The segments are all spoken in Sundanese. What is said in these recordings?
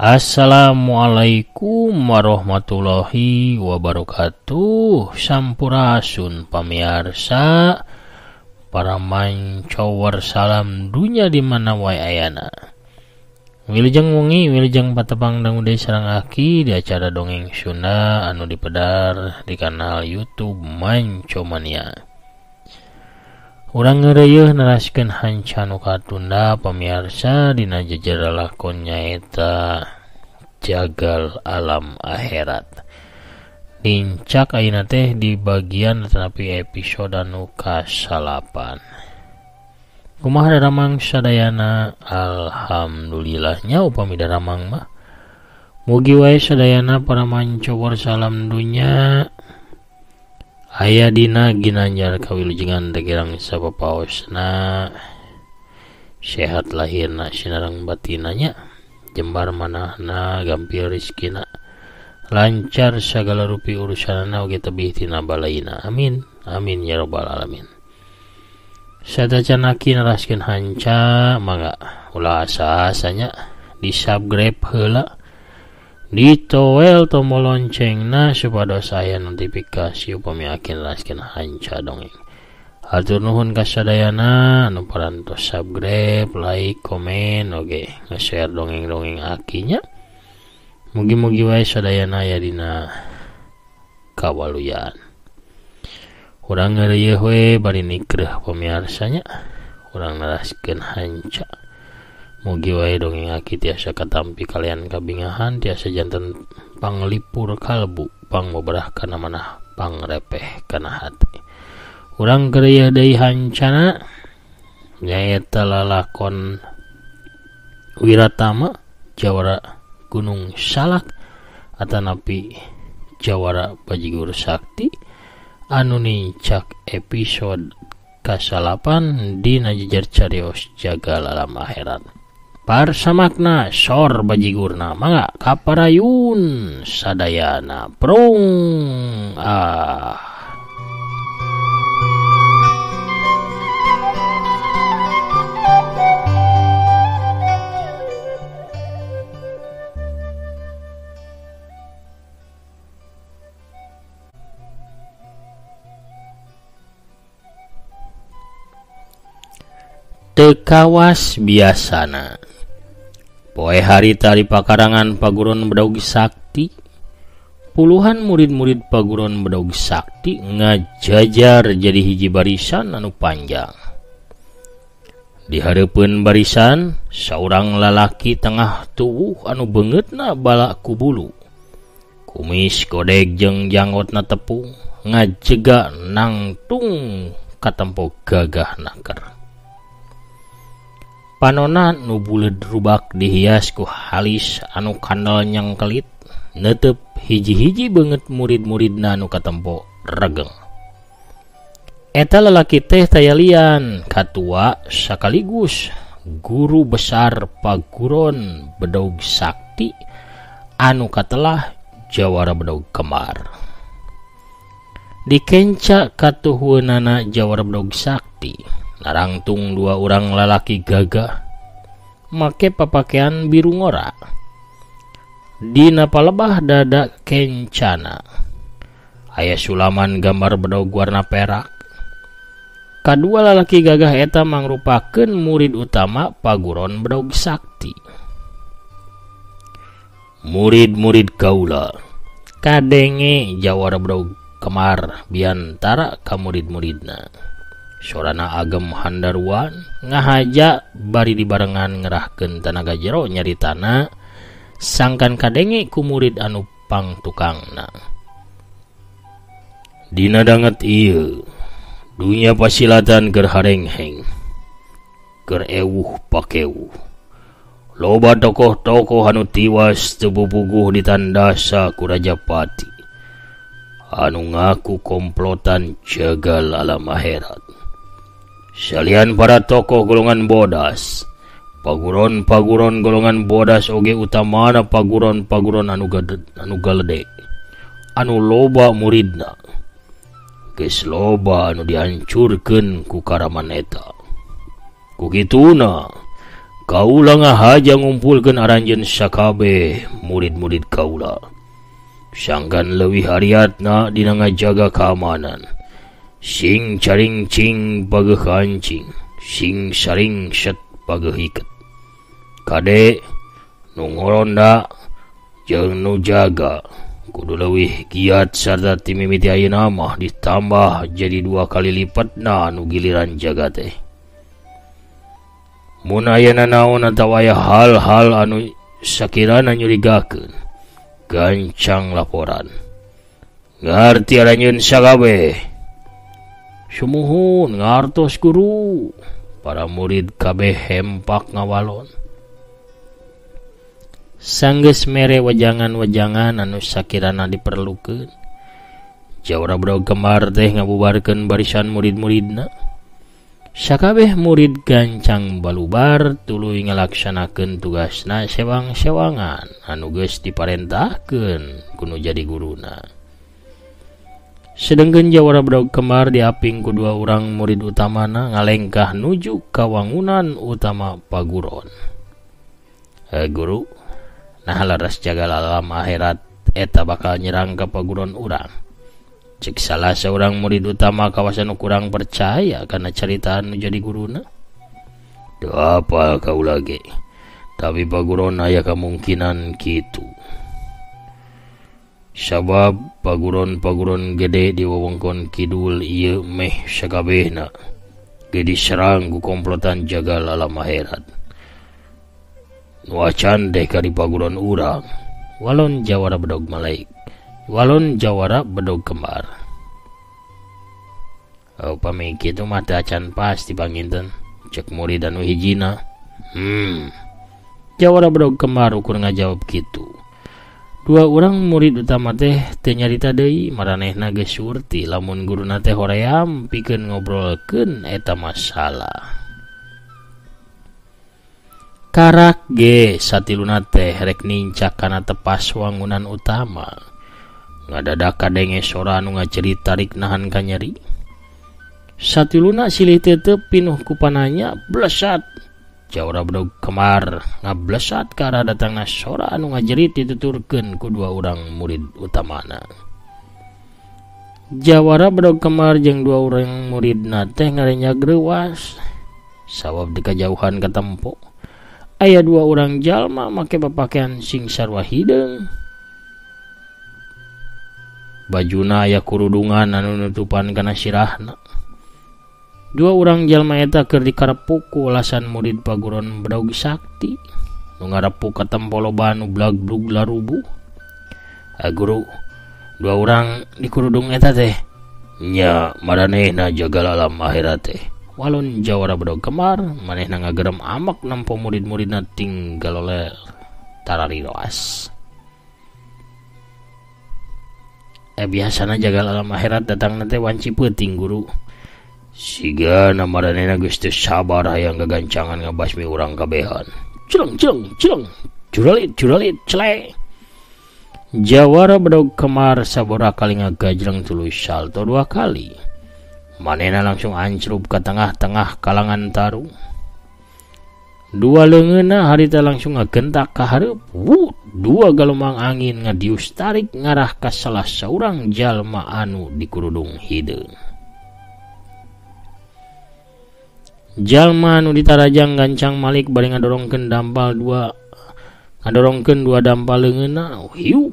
Assalamualaikum warahmatullahi wabarakatuh. Sampurasun pamiarsa, para mancowar salam dunya di mana wae ayana. Wilujeng wengi, wilujeng patepang dangude sareng aki di acara dongeng Sunda anu dipedar di kanal YouTube Mancomania. Urang ngeureuh neraskeun hanca nu katunda pamiarsa dina jejer lakon nyaeta Jagal Alam Akhirat. Dincak ayeuna teh di bagian tetapi episode nu ka-8. Kumaha daramang sadayana? Alhamdulillahnya upami daramang mah mugi wae sadayana para mancowar salam dunya aya dina ginanjar kawilujengan dagerang sapapaosna, sehat lahirna sinareng batinanya, jembar manahna gampil rizkina, lancar sagala rupi urusanna oge tebih tina balaina. Amin amin ya rabbal alamin. Sadacanaki naraskeun hanca mangga ulah asa-asanya di subscribe heula, ditowel tombol loncengna supados aya notifikasi upami akin raskeun hanca dongeng. Hatur nuhun ka sadayana anu parantos subscribe, like, komen, oge nge-share dongeng-dongeng akinya. Mugi-mugi wae sadayana aya dina kawaluyan. Urang ngeureuh we bari nikreuh pamiarsanya, urang naraskeun hanca. Mugi wae dongeng aki tiasa katampi kalian kabingahan, tiasa janten panglipur kalbu, pangmobrah kana manah, pangrepeh kana hati. Urang geureuh deui hancana nyaeta lalakon Wiratama Jawara Gunung Salak atanapi Jawara Bajigur Sakti anu nincak episode ka-8 dina jejer carios Jagal Alam Akhirat. Parsamakna sor bajigurna mangga kaparayun sadayana prung tekawas biasana. Poe harita di pakarangan paguron Bedaug Sakti, puluhan murid-murid paguron Bedaug Sakti ngajajar jadi hiji barisan anu panjang. Di hareupeun barisan saurang lalaki tengah tubuh anu beungeutna bala ku bulu, kumis kodeg jeung janggotna tepung, ngajega nangtung katempo gagah naker. Panonna nu buleud rubak dihias ku halis anu kandel nyangkelit, neuteup hiji-hiji beungeut murid-muridna nu katempo regeng. Eta lalaki teh tayalian katua sakaligus guru besar paguron Bedaug Sakti anu katelah Jawara Bedaug Kembar. Dikenca katuhueunana Jawara Bedaug Sakti narangtung dua orang lalaki gagah make papakean biru ngora. Dina palebah dada kencana aya sulaman gambar bedaug warna perak. Kadua lalaki gagah eta mangrupakeun murid utama paguron Bedaug Sakti. Murid-murid kaula kadenge Jawara Bedaug Kembar biantara ka murid-muridna. Sorana agem handaruan ngahaja bari dibarengan ngerahkeun tanaga jero nyaritana sangkan kadenge ku murid anu pangtukangna. Dina danget ieu dunya pasilatan keur harengheng, keur ewuh pakewuh. Loba tokoh-tokoh anu tiwas teu bubuguh ditandasa ku Rajapati anu ngaku komplotan Jagal Alam Akhirat. Salian para tokoh golongan bodas, paguron-paguron golongan bodas oge utamana paguron-paguron anu galede, anu loba muridna, geus loba anu dihancurkeun ku karaman eta. Ku kituna kaula ngahaja ngumpulkeun aranjeun sakabeh murid-murid kaula. Sangkan leuwih hariatna dina ngajaga keamanan. Sing caring cing pageuh kancing, sing saring set pageuh iket. Kade nu ngoronda jeung nu jaga kudu leuwih giat sarta ti mimiti ayeuna mah ditambah jadi 2 kali lipatna nu giliran jaga teh. Mun ayeuna naon atawa aya hal-hal anu sakirana nyurigakeun, gancang laporan. Ngarti aranjeun sakabeh. Sumuhun ngartos guru. Para murid kabeh hempak ngawalon. Sanggeus mere wajangan-wajangan anu sakirana diperlukeun, Jawara Budak Kembar teh ngabubarkeun barisan murid-muridna. Sakabeh murid gancang balubar tuluy ngalaksanakeun tugasna sewang-sewangan anu geus diparentahkeun ku nu jadi guruna. Sedengkeun Jawara Budak Kembar diaping ku 2 urang murid utamana ngalengkah nuju ka wangunan utama paguron. Guru, nah laras jaga alam akhirat eta bakal nyerang ka paguron urang. Cek salah seorang murid utama kawasan kurang percaya karena cerita anu jadi guruna. Doa apa kau lagi? Tapi paguron aya kemungkinan kitu. Sabab paguron-paguron gede di wewengkon kidul ieu meh sakabehna ge diserang ku komplotan jagal alam akhirat. Nu acan teh ka di paguron urang. Walon Jawara Budak Malaik. Walon Jawara Budak Kembar. Upami kitu mah teu acan pas dipanginten, cek murid anu hijina. Jawara Budak Kembar ukur ngajawab kitu. 2 urang murid utama teh teu nyarita deui maranehna geus surti lamun guruna teh hoream pikeun ngobrolkeun eta masalah. Karak ge satiluna teh rek nincak kana tepas wangunan utama. Ngadadak kadenge sora anu ngacerit tarik nahan ka nyeri. Satiluna silih teu pinuh ku pananya blesat. Jawara Budak Kembar ngablesat ka arah datangna sora anu ngajerit dituturkeun ku 2 urang murid utamana. Jawara Budak Kembar jeung 2 urang muridna teh ngarenyag reuwas. Sawab di kajauhan katempo aya 2 urang jalma make papakean sing sarua hideung. Bajuna aya kurudungan anu nutupan kana sirahna. 2 urang jalma eta keur dikarepuk ku ulasan murid paguron Budak Sakti nu ngarepuk ka tempo loba anu blag-blug larubuh. Guru, 2 urang di kurudung eta teh nya maranehna jagal alam akhirat teh. Walon Jawara Budak Kembar manehna ngagerem amak nampo murid-muridna tinggal oleh tarariroas. Biasana jagal alam akhirat datang nanti wanci peuting guru. Siga na maranehna geus teu sabar hayang gagancangan ngabasmi urang kabehan. Celeng curalit cele. Jawara Budak Kembar sabora kali ngagajreng tuluy salto 2 kali. Manehna langsung ancrup ka tengah-tengah kalangan tarung. 2 leungeunna harita langsung ngagentak ka hareup. 2 galumang angin ngadius tarik ngarah ka salah saurang jalma anu di kurudung hideung. Jalma anu ditarajang gancang malik bari ngadorongkeun 2 dampal leungeunna. Hiu.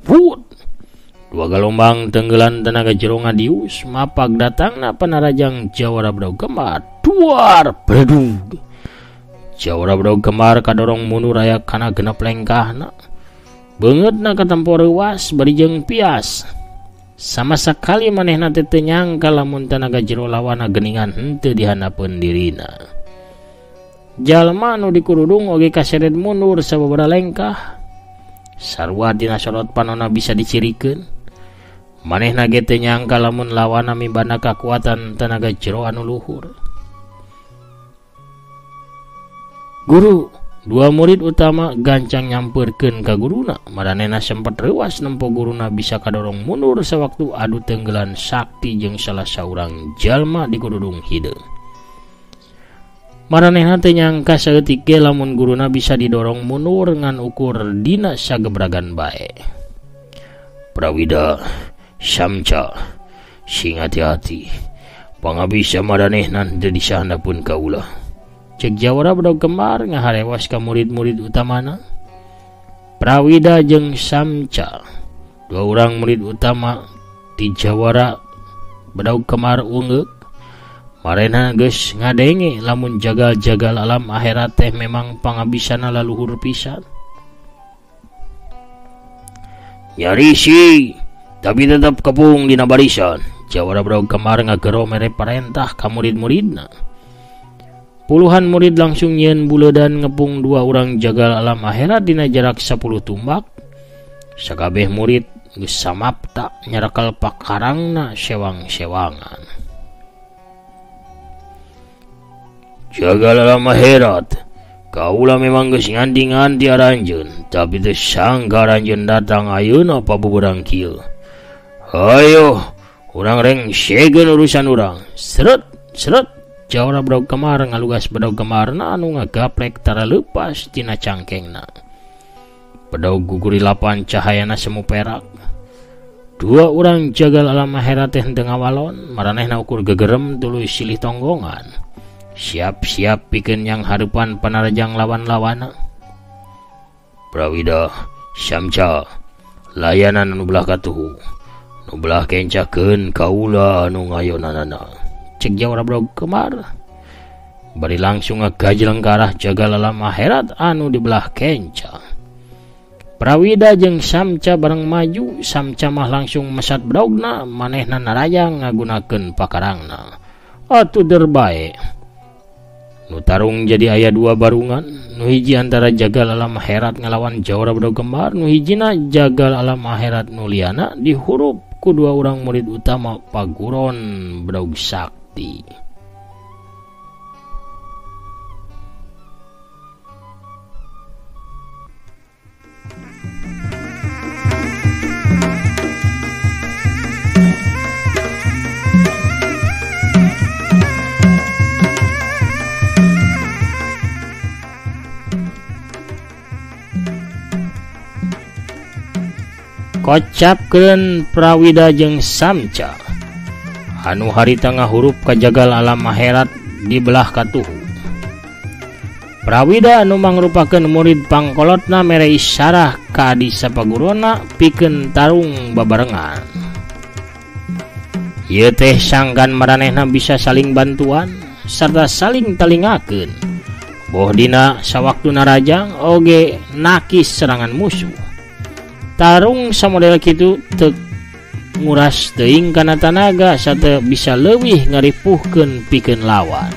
Put. 2 galombang tenggelan tenaga jero ngadius mapag datangna panarajang Jawara Budak Kembar. Duar bledug. Jawara Budak Kembar kadorong mundur aya kana genep lengkahna. Beungeutna katempo reuwas bari jeung pias. Sama sekali manehna teu nyangka lamun tenaga jero lawana geuningan henteu dihandapkeun dirina. Jalma anu dikurudung oge kaseret mundur sababaraha lengkah. Sarua dina sorot panonna bisa dicirikeun. Manehna ge teu nyangka lamun lawana mibana kakuatan tenaga jero anu luhur. Guru, 2 murid utama gancang nyampeurkeun ka guruna. Maranehna sempat reuwas nempo guruna bisa kadorong mundur sewaktu adu tenggelan sakti jeung salah saurang jalma di kurudung hideung. Maranehna teu nyangka saeutik ge lamun guruna bisa didorong mundur ngan ukur dina sagebragan bae. Prawida, Samca, sing hati-hati. Pangabisa maranehna teu disahandapun kaula. Cek Jawara budak kembar ngaharewas ka murid-murid utamana. Prawida jeung Samca, dua orang murid utama di Jawara budak kembar ungeuk. Marena geus ngadenge lamun jagal-jagal alam akhirat teh memang pangabisana laluhur pisan. Nyarisi, tapi tetap kepung dina barisan. Jawara budak kembar ngagero mere parentah ka murid-muridna. Puluhan murid langsung nyeun buledan ngepung dua orang jagal alam akhirat dina jarak 10 tumbak. Sakabeh murid geus samapta nyarakal pakarangna sewang-sewangan. Jagal alam akhirat, kaula memang geus ngandi-ngandi aranjeun, tapi teu sangka aranjeun datang ayeuna pabuburang kieu. Hayo, urang reng segeun urusan urang. Seret. Jawara budak kemar ngalugas budak kemarna anu ngagaplek tara leupas tina cangkengna. Budak guguri lapan cahayana semu perak. Dua orang jagal alam akhirat teh henteu ngawalon, maranehna ukur gegerem tuluy silih tonggongan. Siap-siap pikeun yang hareupan panarajang lawan-lawana. Prawida, Samca, layanan anu belah katuhu. Nu belah kencakeun kaula anu ngayonanana. Cek Jawara budak kemar. Bari langsung ngagajleng ka arah jagal alam akhirat anu di belah kenca. Prawida jeung Samca bareng maju. Samca mah langsung mesat brodogna, manehna narayang ngagunakeun pakarangna. Atuh deur bae. Nu tarung jadi aya dua barungan. Nu hiji antara jagal alam akhirat ngalawan Jawara budak kembar, nu hijina jagal alam akhirat nu liana dihurup ku dua orang murid utama paguron budak sakti. Kocapkeun Prawida jeung Samca anu harita ngahurup ka jagal alam akhirat di belah katuhu. Prawida anu mangrupakeun murid pangkolotna mere isyarah ka adi sapagurona pikeun tarung babarengan. Ieu teh sangkan maranehna bisa saling bantuan sarta saling talingakeun. Boh dina sawaktu narajang oge nakis serangan musuh. Tarung samodel kitu teu nguras teuing kana tanaga sarta bisa leuwih ngaripuhkeun pikeun lawan.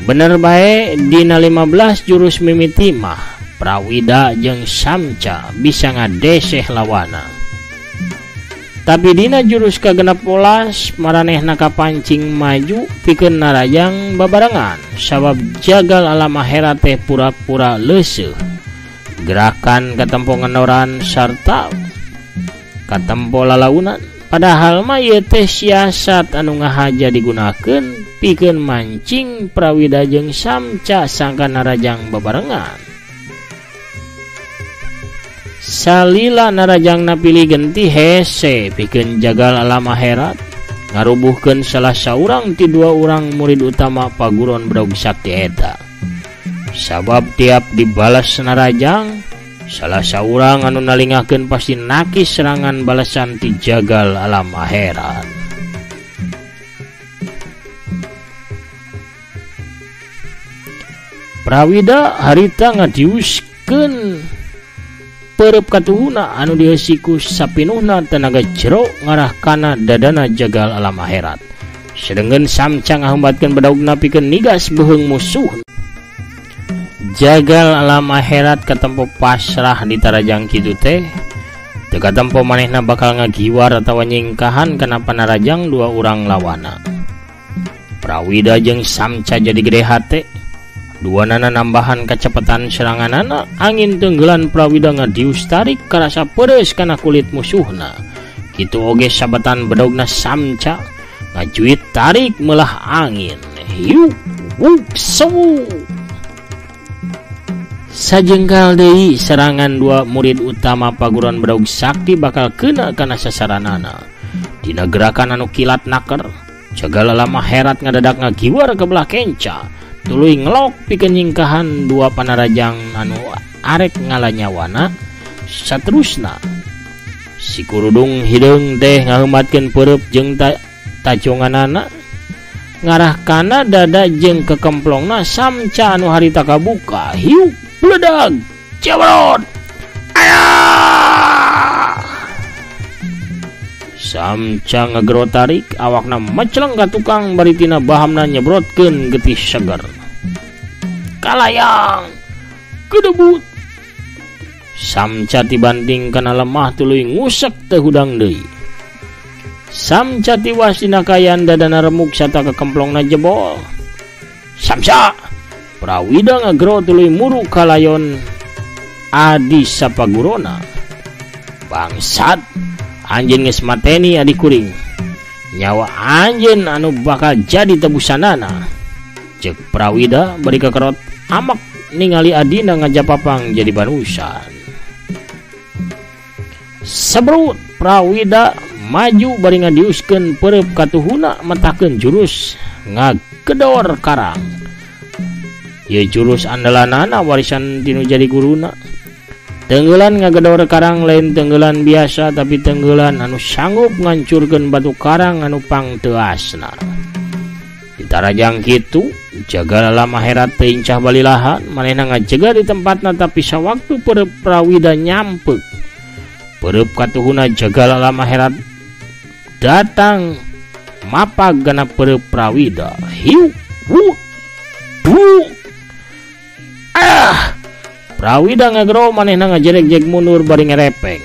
Bener bae dina 15 jurus mimiti mah Prawida jeung Samca bisa ngadeseh lawana. Tapi dina jurus kagenep 18 maranehna kapancing maju pikeun narajang babarengan sabab jagal alam akhirat teh pura-pura leuseuh. Gerakan katempo ngenoran sarta katempo lalaunan, padahal mah ieu teh siasat anu ngahaja digunakeun pikeun mancing Prawida jeung Samca sangka narajang babarengan. Salila narajangna pilih genti hese pikeun jagal alam akhirat ngarubuhkeun salah saurang ti dua urang murid utama paguron budak sakti eta. Sabab tiap dibalas narajang, salah saurang anu nalingakeun pasti nakis serangan balasan ti jagal alam akhirat. Prawida harita ngadiuskeun perep katuhuna anu dieusi ku sapinuhna tenaga jero ngarah kana dadana jagal alam akhirat. Sedengkeun Samca ngahambatkeun badaugna pikeun nigas beuheung musuh. Jagal alam akhirat katempo pasrah di tarajang kitu teh teu katempo manehna bakal ngagiwar atawa nyingkahan kana panarajang dua urang lawana. Prawida jeung Samca jadi gede hate. Duanana nambahan kacepatan seranganana, angin tenggelan Prawida ngadius tarik karasa pedes kana kulit musuhna. Kitu oge sabatan bedogna Samca ngajuit tarik melah angin. Hiu Wuksu. Sajengkal deui serangan dua murid utama paguruan Badaug Sakti bakal kena kana sasaranana. Dina gerakan anu kilat naker, jagala lama herat ngadadak ngagiwar ke belah kenca, tuluy ngelok pikeun nyingkahan dua panarajang anu arek ngalanyawana. Saterusna si kurudung hideung teh ngaheumatkeun peureup jeung taconganana ngarah kana dada jeung kekemplongna samca anu harita kabuka. Hiu bledag cebrot ayah. Samca ngegero tarik awakna meceleng ka tukang baritina bahamna nyebrotkeun getih seger. Kalayang kedebut. Samca tibanding kana lemah tuluy ngusek teu hudang deui. Samca tiwas dina kayan dadana remuk sarta kekemplongna jebol. Samca Prawida ngagero tuluy muru kalayon adi sapagurona. Bangsat, anjeun geus mateni adi kuring. Nyawa anjeun anu bakal jadi tebusanana. Ceuk Prawida bari kekerot amak ningali adina ngajapapang jadi banusan. Sebrut Prawida maju bari ngadiuskeun peureup katuhuna metakeun jurus ngagedor karang. Ieu jurus andalanana warisan tinu jadi guruna. Tenggelan ngagedor karang lain tenggelan biasa tapi tenggelan anu sanggup ngancurkeun batu karang anu pangteuasna. Ditarajang kitu jagala lama herat teuing cah balilahan manehna ngajegar di tempatna tapi sawaktu peureup Prawida nyampeuk. Peureup katuhuna jagala lama herat datang mapag gana peureup Prawida. Hiu wu bu. Prawida ngagero manehna ngajereg-jeg mundur bari ngerepeng.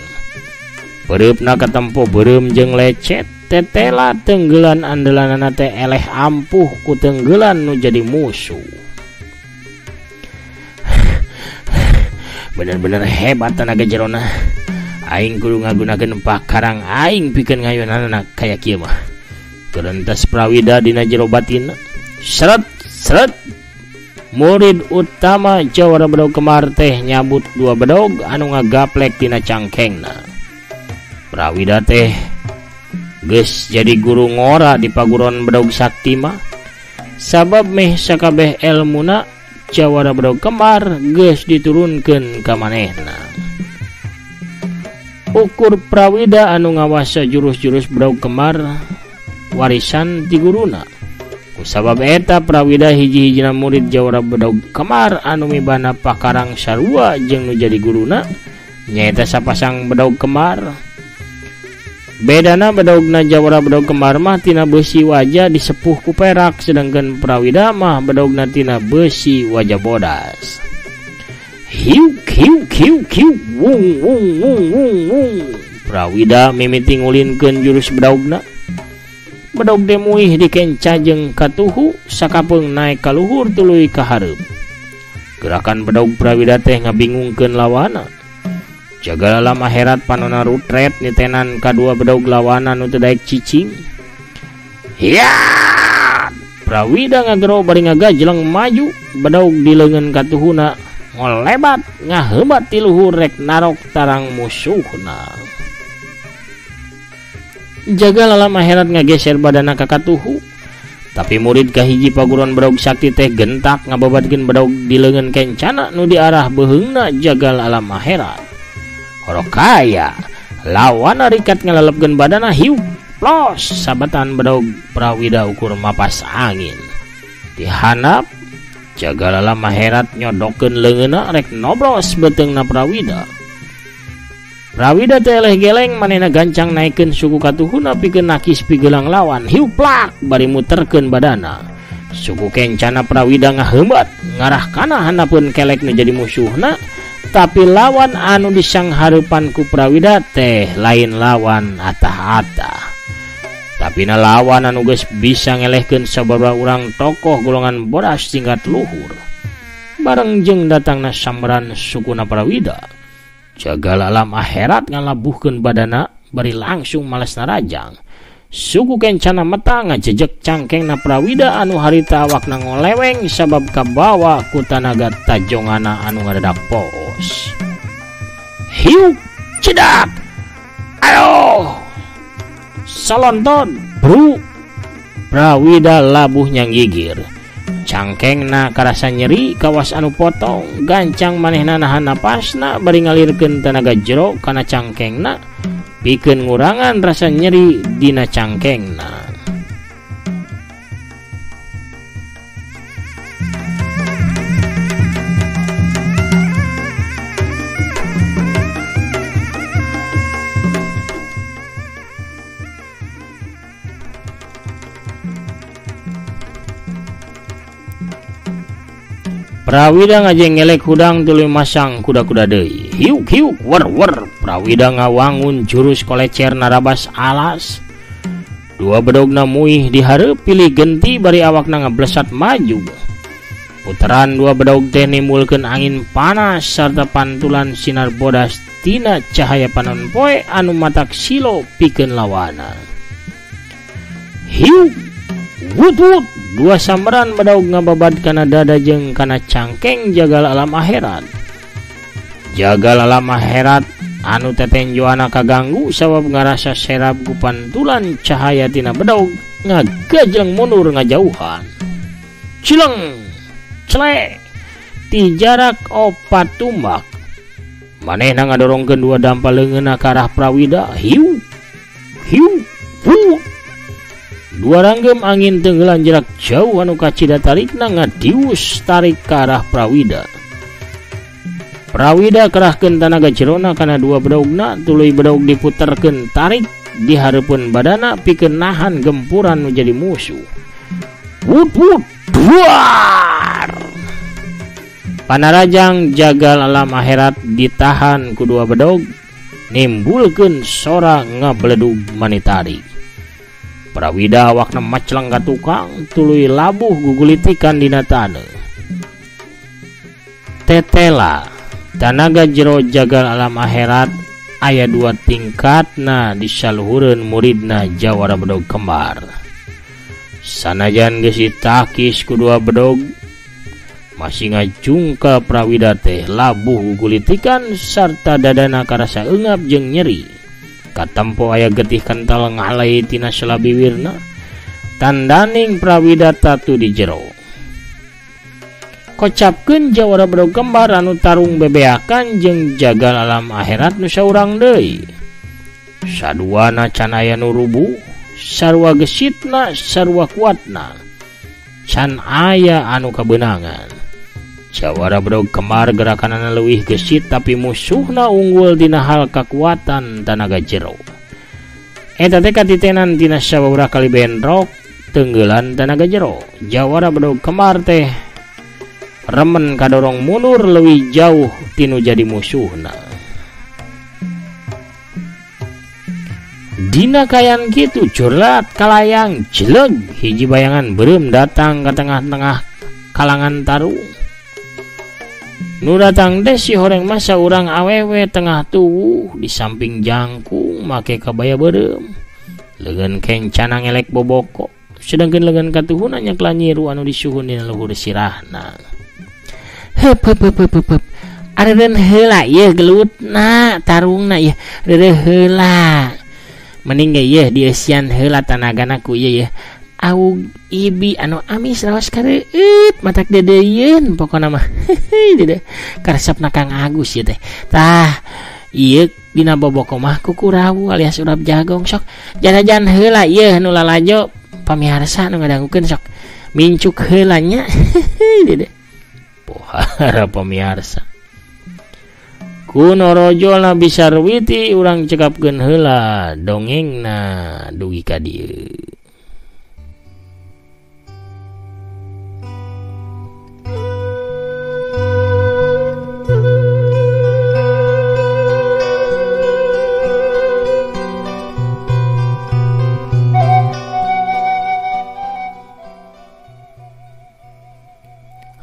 Peureup katempo beureum jeung lecet, tetela tenggelan andalanana teh eleh ampuh ku tenggelan nu jadi musuh. Bener-bener hebat tenaga jerona. Aing kudu ngagunakeun pakarang aing pikeun ngayunanna kaya kieu mah. Kerentas Prawida dina jero batin. Seret seret. Murid utama Jawara Badaug Kemar teh nyabut dua bedog anu ngagaplek dina cangkengna. Prawida teh geus jadi guru ngora di paguruan Badaug Sakti mah. Sabab meh sakabeh elmuna Jawara Badaug Kemar geus diturunkeun ka manehna. Ukur Prawida anu ngawasa jurus-jurus Badaug Kemar warisan ti guruna. Sabab eta Prawida hiji-hijina murid Jawara Badaug Kemar anu mibana pakarang sarua jeung nu jadi guruna nyaeta sapasang Badaug Kemar. Bedana badaugna Jawara Badaug Kemar mah tina besi wajah disepuh ku perak sedangkan Prawida mah badaugna tina besi wajah bodas. Hiu hiu hiu hiu wung wung wung wung wung. Prawida mimiti ngulinkeun jurus badaugna. Badaug demuih dikenca jeung katuhu sakapeung naek ka luhur tuluy ka hareup. Gerakan badaug Prawida teh ngabingungkeun lawana. Jagala lama herat panonna rutret nitenan kadua badaug lawana nu teu daek cicing. Ya! Prawida ngagero bari ngagajleng maju badaug di leungeun katuhuna ngolebat ngaheubat ti luhur rek narok tarang musuhna. Jaga lama herat ngageser badana ka katuhu. Tapi murid kahiji paguruan Badaug Sakti teh gentak ngababadkeun badaug di leungeun kencana nu diarah beheungna jagal alam herat. Horokaya lawan rikat ngalelepkeun badana hiu plos sabatan badaug Prawida ukur mapas angin. Dihanap jagal alam herat nyodokeun leungeunna rek nobros beteungna Prawida. Prawida teh eleh geleng manehna gancang naikeun suku katuhuna pikeun nakis pigelang lawan. Hiu plak bari muterkeun badana. Suku kencana Prawida ngaheubat ngarah kana handapeun kelek nu jadi musuhna. Tapi lawan anu disanghareupan ku Prawida teh lain lawan atah-atah. Tapi na lawan anu geus bisa ngelehkeun sababaraha urang tokoh golongan bodas tingkat luhur. Bareng jeung datangna samran sukuna Prawida. Jagal alam akhirat ngalabuhkeun badana bari langsung males narajang. suku kencana mata ngajejek cangkengna Prawida anu harita awakna ngoleweng sabab kabawa ku tanaga tajongana anu ngadadak poos. Hiu cedak, ayo salonton bro. Prawida labuhnya gigir, cangkengna karasa nyeri kawas anu potong, gancang manehna nahan napasna bari ngalirkeun tenaga jero kana cangkengna pikeun ngurangan rasa nyeri dina cangkengna. Prawida ngajengelek hudang tuluy masang kuda-kuda deui. Hiuk hiuk wer wer. Prawida ngawangun jurus kolecer narabas alas. Dua bedogna muih dihareup pilih genti bari awakna ngablesat maju. Puteran dua bedog teh nimbulkeun angin panas sarta pantulan sinar bodas tina cahaya panon poe anu matak silo pikeun lawana. Hiuk wut wut. Dua sambaran bedog ngababad kana dada jeung kana cangkeng jagal alam akhirat. Jagal alam akhirat anu tetenjoana kaganggu sabab ngarasa serap ku pantulan cahaya tina bedog ngagajeng mundur ngajauhan. Cileng celek ti jarak 4 tumbak. Manehna ngadorongkeun dua dampal leungeunna ka arah Prawida. Hiu hiu hu. Dua ranggem angin tenggelan jarak jauh anu kacida tarikna ngadius tarik ke arah Prawida. Prawida kerahkeun tanaga jerona kana dua bedogna tuluy bedog diputerkeun tarik di hareupeun badana pikeun nahan gempuran nu jadi musuh. Wut wut duar. Panarajang jagal alam akhirat ditahan ku dua bedog nimbulkeun sora ngabledug manitarik. Prawida awakna maclang ka tukang tuluy labuh gugulitikan dina taneuh. Tetela tanaga jero jagal alam akhirat aya 2 tingkatna disaluhureun muridna jawara bedog kembar. Sanajan geus ditakis ku dua bedog masih ngajungka Prawida teh labuh gugulitikan sarta dadana karasa eungap jeung nyeri. Katempo aya getih kental ngalai tina selabiwirna tandaning Prawida tatu di jero. Kocapkeun jawara bedog kembar anu tarung bebeakan jeung jagal alam akhirat nu saurang deui. Saduana can aya nu rubuh, sarua gesitna sarua kuatna. Can aya anu kabeunangan. Jawara bedog kembar gerakanana leuwih gesit tapi musuhna unggul dina hal kekuatan tanaga jero. Eta teh katitenan tina sababaraha kali benrok tenggelan tanaga jero. Jawara bedog kembar teh remen kadorong mundur leuwih jauh tinu jadi musuhna. Dina kayan kitu curlat kalayang jeleg hiji bayangan beureum datang ka tengah-tengah kalangan tarung. Nu datang teh si horeng masa urang awewe tengah tuwuh di samping jangkung make kabaya beureum. Leungeun kencana ngelek boboko, sedangkeun leungeun katuhuna nyekla nyiru anu disuhun dina luhur sirahna. Heup heup heup heup heup. Areun heula ieu gelutna tarungna ieu. Reureuh heula. Mending ge ieu dieusian heula tanagana ku ieu ya. Aug ibi anu amis raos kareueut matak dedeyeun pokona mah. Dede karesepna Kang Agus ieu teh. Tah ieu dina boboko mah kukurawu alias urap jagong sok. Janajan heula ieu nu lalajo pamiharsa nu ngadangukeun sok. Mincuk heula nya. Dede. Pohara pamiharsa. Kuno rojolna bisa ruwiti urang cekapkeun heula dongengna dugi ka dieu.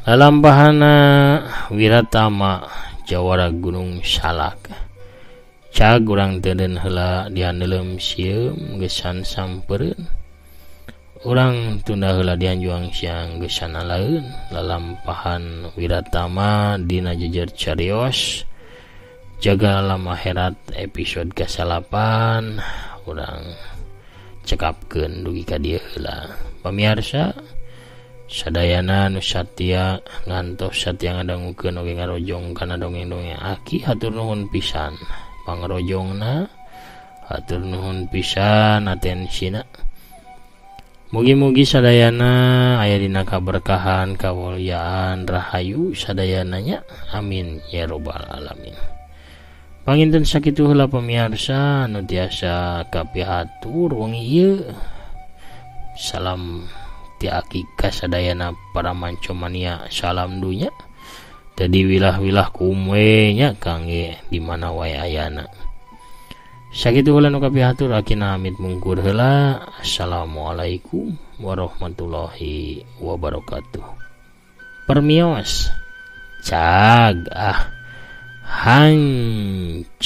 Lalampahana Wiratama jawara Gunung Salak. Cag urang teden heula diandelem sieum gesan sampereun. Urang tunda heula dianjuang siang gesan alaeun lalampahan wiratama dina jejer carios jaga alam akhirat episode ke-8 urang cekapkeun dugi ka dieu heula. Pamirsa sadayana nu satya ngantos satya ngadangukeun oge ngarojong kana dongeng-dongeng Aki, hatur nuhun pisan pangrojongna, hatur nuhun pisan atensina. Mugi-mugi sadayana aya dina kaberkahan, kamulyaan, rahayu sadayananya, amin ya robbal alamin. Panginten sakitu heula pamirsa nu tiasa kapihatur wengi ieu. Salam ti Aki ka sadayana para mancomania, salam dunya tadi wilah-wilah kumwe nya kangge di mana wae ayana. Sakitu heula nu kapihatur Aki namit mungkur heula. Assalamualaikum warahmatullahi wabarakatuh. Permios cag hancam.